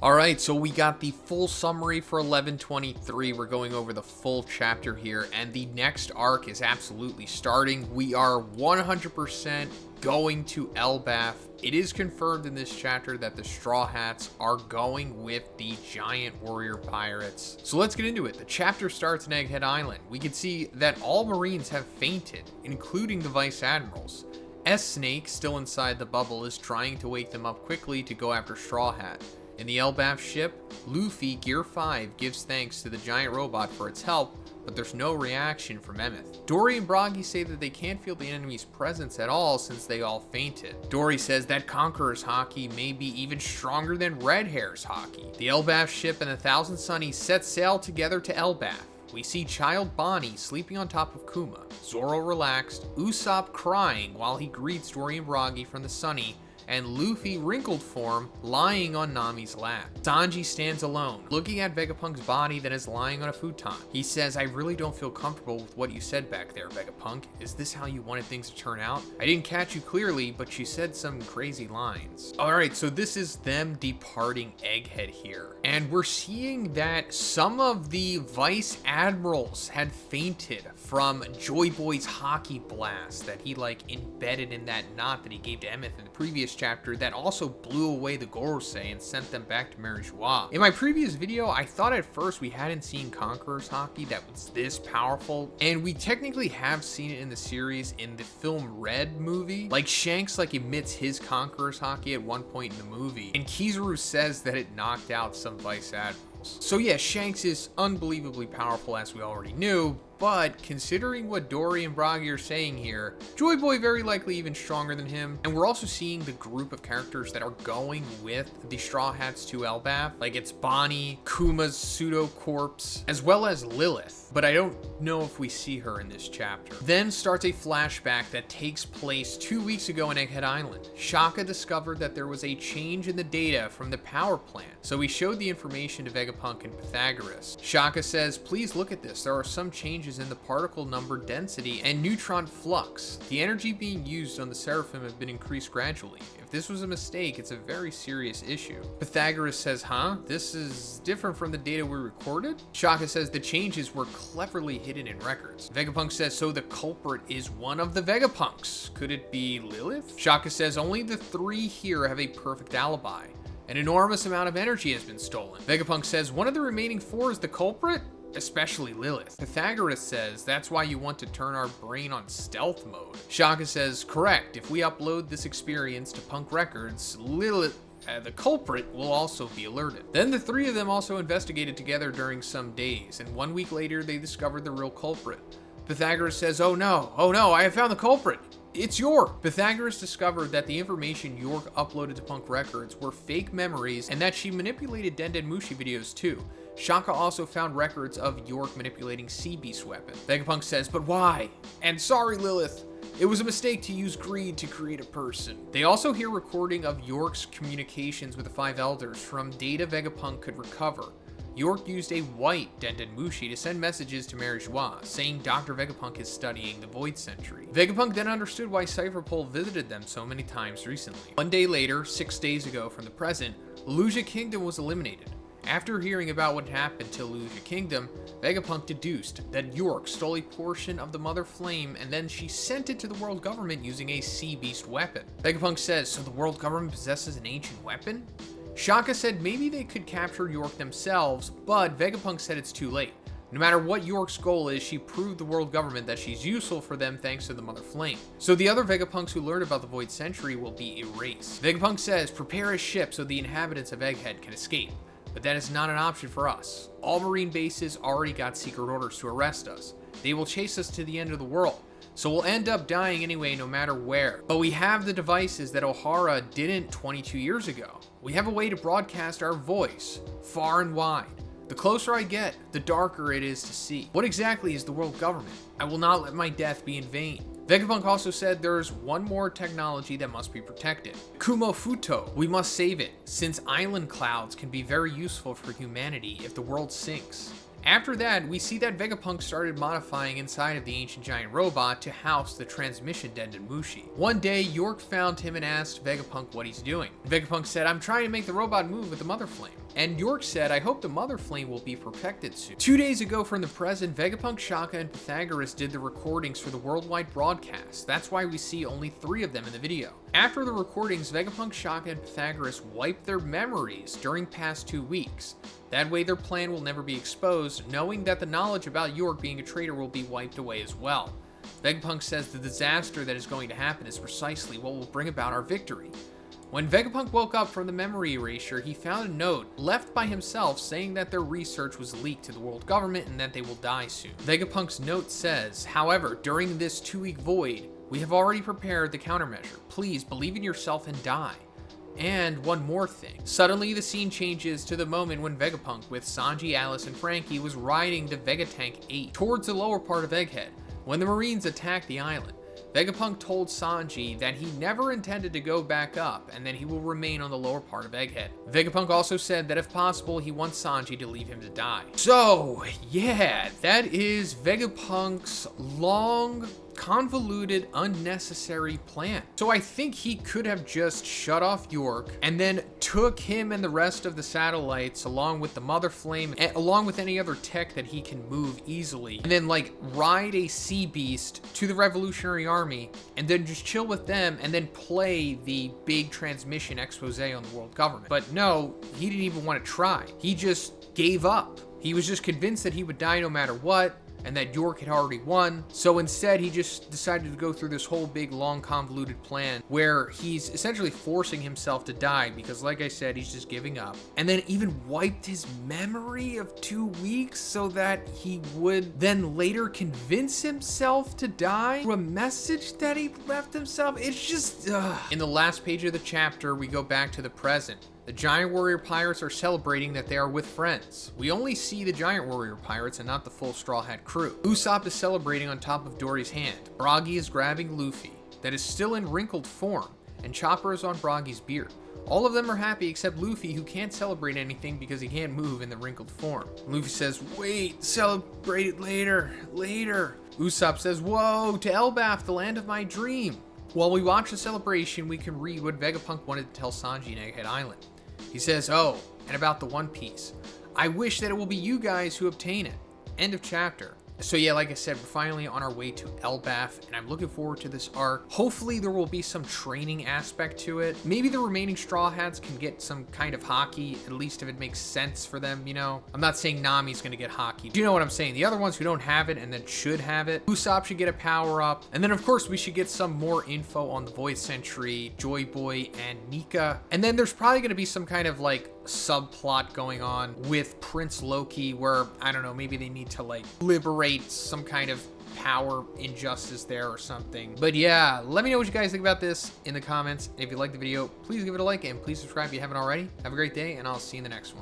Alright, so we got the full summary for 1123. We're going over the full chapter here, and the next arc is absolutely starting. We are 100% going to Elbaf. It is confirmed in this chapter that the Straw Hats are going with the giant warrior pirates. So let's get into it. The chapter starts in Egghead Island. We can see that all Marines have fainted, including the Vice Admirals. S-Snake, still inside the bubble, is trying to wake them up quickly to go after Straw Hat. In the Elbaf ship, Luffy, Gear 5, gives thanks to the giant robot for its help, but there's no reaction from Emeth. Dory and Bragi say that they can't feel the enemy's presence at all since they all fainted. Dory says that Conqueror's Haki may be even stronger than Red Hair's Haki. The Elbaf ship and the Thousand Sunnies set sail together to Elbaf. We see Child Bonnie sleeping on top of Kuma, Zoro relaxed, Usopp crying while he greets Dory and Bragi from the Sunny, and Luffy, wrinkled form, lying on Nami's lap. Sanji stands alone, looking at Vegapunk's body that is lying on a futon. He says, "I really don't feel comfortable with what you said back there, Vegapunk. Is this how you wanted things to turn out? I didn't catch you clearly, but you said some crazy lines." Alright, so this is them departing Egghead here. And we're seeing that some of the Vice Admirals had fainted from Joy Boy's Haki blast that he embedded in that knot that he gave to Emeth in the previous chapter that also blew away the Gorosei and sent them back to Marijois. In my previous video, I thought at first we hadn't seen Conqueror's Haki that was this powerful, and we technically have seen it in the series in the film Red movie. Shanks emits his Conqueror's Haki at one point in the movie, and Kizaru says that it knocked out some Vice Admirals. So yeah, Shanks is unbelievably powerful as we already knew, but considering what Dory and Bragi are saying here, Joy Boy very likely even stronger than him. And we're also seeing the group of characters that are going with the Straw Hats to Elbaf. It's Bonnie, Kuma's pseudo corpse, as well as Lilith. But I don't know if we see her in this chapter. Then starts a flashback that takes place 2 weeks ago in Egghead Island. Shaka discovered that there was a change in the data from the power plant, so he showed the information to Vegapunk and Pythagoras. Shaka says, "Please look at this. There are some changes in the particle number density and neutron flux. The energy being used on the Seraphim have been increased gradually. If this was a mistake, it's a very serious issue." Pythagoras says, "Huh? This is different from the data we recorded?" Shaka says the changes were cleverly hidden in records. Vegapunk says, "So the culprit is one of the Vegapunks. Could it be Lilith?" Shaka says, "Only the three here have a perfect alibi. An enormous amount of energy has been stolen." Vegapunk says, "One of the remaining four is the culprit? Especially Lilith." Pythagoras says, "That's why you want to turn our brain on stealth mode." Shaka says, "Correct. If we upload this experience to Punk Records, Lilith, the culprit, will also be alerted." Then the three of them also investigated together during some days, and 1 week later they discovered the real culprit. Pythagoras says, oh no, I have found the culprit. It's York." Pythagoras discovered that the information York uploaded to Punk Records were fake memories and that she manipulated Denden Mushi videos too. Shaka also found records of York manipulating Sea Beast's weapon. Vegapunk says, "But why? And sorry, Lilith. It was a mistake to use greed to create a person." They also hear recording of York's communications with the Five Elders from data Vegapunk could recover. York used a white Denden Mushi to send messages to Marijois, saying Dr. Vegapunk is studying the Void Century. Vegapunk then understood why Cypherpole visited them so many times recently. 1 day later, 6 days ago from the present, Illusia Kingdom was eliminated. After hearing about what happened to Illusia Kingdom, Vegapunk deduced that York stole a portion of the Mother Flame and then she sent it to the world government using a Sea Beast weapon. Vegapunk says, "So the world government possesses an ancient weapon?" Shaka said maybe they could capture York themselves, but Vegapunk said it's too late. No matter what York's goal is, she proved the world government that she's useful for them thanks to the Mother Flame. So the other Vegapunks who learned about the Void Century will be erased. Vegapunk says, "Prepare a ship so the inhabitants of Egghead can escape. But that is not an option for us. All Marine bases already got secret orders to arrest us. They will chase us to the end of the world. So we'll end up dying anyway no matter where. But we have the devices that Ohara didn't 22 years ago. We have a way to broadcast our voice, far and wide. The closer I get, the darker it is to see. What exactly is the world government? I will not let my death be in vain." Vegapunk also said there's one more technology that must be protected. Kumo Futo. We must save it, since island clouds can be very useful for humanity if the world sinks. After that, we see that Vegapunk started modifying inside of the ancient giant robot to house the transmission Dendemushi. One day, York found him and asked Vegapunk what he's doing. Vegapunk said, "I'm trying to make the robot move with the Mother Flame." And York said, "I hope the Mother Flame will be perfected soon." 2 days ago from the present, Vegapunk, Shaka, and Pythagoras did the recordings for the worldwide broadcast. That's why we see only 3 of them in the video. After the recordings, Vegapunk, Shaka, and Pythagoras wiped their memories during past 2 weeks. That way their plan will never be exposed, knowing that the knowledge about York being a traitor will be wiped away as well. Vegapunk says the disaster that is going to happen is precisely what will bring about our victory. When Vegapunk woke up from the memory erasure, he found a note left by himself saying that their research was leaked to the world government and that they will die soon. Vegapunk's note says, "However, during this 2-week void, we have already prepared the countermeasure. Please believe in yourself and die." And one more thing. Suddenly, the scene changes to the moment when Vegapunk, with Sanji, Alice, and Frankie, was riding the Vegatank 8 towards the lower part of Egghead, when the Marines attacked the island. Vegapunk told Sanji that he never intended to go back up and that he will remain on the lower part of Egghead. Vegapunk also said that if possible, he wants Sanji to leave him to die. So, yeah, that is Vegapunk's long, convoluted, unnecessary plan. So I think he could have just shut off York and then took him and the rest of the satellites along with the Mother Flame, along with any other tech that he can move easily, and then like ride a sea beast to the Revolutionary Army and then just chill with them and then play the big transmission expose on the world government. But no, he didn't even want to try. He just gave up. He was just convinced that he would die no matter what, and that York had already won. So instead, he just decided to go through this whole big, long, convoluted plan where he's essentially forcing himself to die because, like I said, he's just giving up. And then even wiped his memory of 2 weeks so that he would then later convince himself to die through a message that he left himself. It's just, In the last page of the chapter, we go back to the present. The Giant Warrior Pirates are celebrating that they are with friends. We only see the Giant Warrior Pirates and not the full Straw Hat crew. Usopp is celebrating on top of Dory's hand. Bragi is grabbing Luffy, that is still in wrinkled form, and Chopper is on Bragi's beard. All of them are happy except Luffy, who can't celebrate anything because he can't move in the wrinkled form. Luffy says, "Wait, celebrate it later. Usopp says, "Whoa, to Elbaf, the land of my dream." While we watch the celebration, we can read what Vegapunk wanted to tell Sanji in Egghead Island. He says, "Oh, and about the One Piece. I wish that it will be you guys who obtain it." End of chapter. So yeah, like I said, we're finally on our way to Elbaf, and I'm looking forward to this arc. Hopefully there will be some training aspect to it. Maybe the remaining Straw Hats can get some kind of hockey, at least if it makes sense for them, you know? I'm not saying Nami's gonna get hockey. Do you know what I'm saying? The other ones who don't have it and then should have it. Usopp should get a power-up. And then, of course, we should get some more info on the Void Sentry, Joy Boy, and Nika. And then there's probably gonna be some kind of, like, subplot going on with Prince Loki where, I don't know, maybe they need to like liberate some kind of power injustice there or something. But yeah, let me know what you guys think about this in the comments. If you liked the video, please give it a like and please subscribe if you haven't already. Have a great day and I'll see you in the next one.